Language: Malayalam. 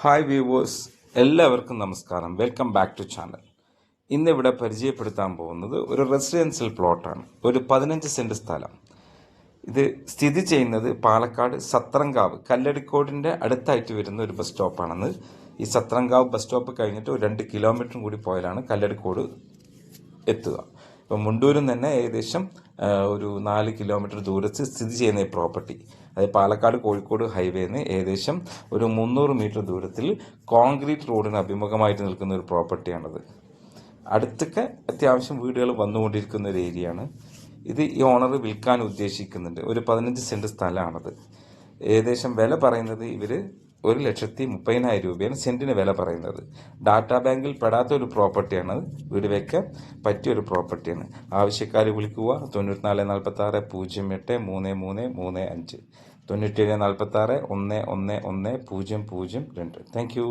ഹായ് വ്യൂവേഴ്സ്, എല്ലാവർക്കും നമസ്കാരം. Welcome back to channel. ഇന്നിവിടെ പരിചയപ്പെടുത്താൻ പോകുന്നത് ഒരു റെസിഡൻഷ്യൽ പ്ലോട്ടാണ്. ഒരു 15 സെൻറ്റ് സ്ഥലം. ഇത് സ്ഥിതി ചെയ്യുന്നത് പാലക്കാട് സത്രങ്കാവ് കല്ലടിക്കോടിൻ്റെ അടുത്തായിട്ട് വരുന്ന ഒരു ബസ് സ്റ്റോപ്പാണെന്ന്. ഈ സത്രങ്കാവ് ബസ് സ്റ്റോപ്പ് കഴിഞ്ഞിട്ട് ഒരു 2 കിലോമീറ്ററും കൂടി പോയാലാണ് കല്ലടിക്കോട് എത്തുക. ഇപ്പം മുണ്ടൂരിൽ നിന്ന് തന്നെ ഏകദേശം ഒരു 4 കിലോമീറ്റർ ദൂരത്ത് സ്ഥിതി ചെയ്യുന്ന ഈ പ്രോപ്പർട്ടി, അതായത് പാലക്കാട് കോഴിക്കോട് ഹൈവേന്ന് ഏകദേശം ഒരു 300 മീറ്റർ ദൂരത്തിൽ കോൺക്രീറ്റ് റോഡിന് അഭിമുഖമായിട്ട് നിൽക്കുന്ന ഒരു പ്രോപ്പർട്ടിയാണത്. അടുത്തൊക്കെ അത്യാവശ്യം വീടുകൾ വന്നുകൊണ്ടിരിക്കുന്ന ഒരു ഏരിയയാണ് ഇത്. ഈ ഓണർ വിൽക്കാൻ ഉദ്ദേശിക്കുന്നുണ്ട്. ഒരു 15 സെൻറ്റ് സ്ഥലമാണത്. ഏകദേശം വില പറയുന്നത് ഇവർ 1,30,000 രൂപയാണ് സെൻറ്റിന് വില പറയുന്നത്. ഡാറ്റാ ബാങ്കിൽ പെടാത്ത ഒരു പ്രോപ്പർട്ടിയാണ്. വീട് വയ്ക്കാൻ പറ്റിയൊരു പ്രോപ്പർട്ടിയാണ്. ആവശ്യക്കാർ വിളിക്കുക 9448083335 9746111002. Thank you.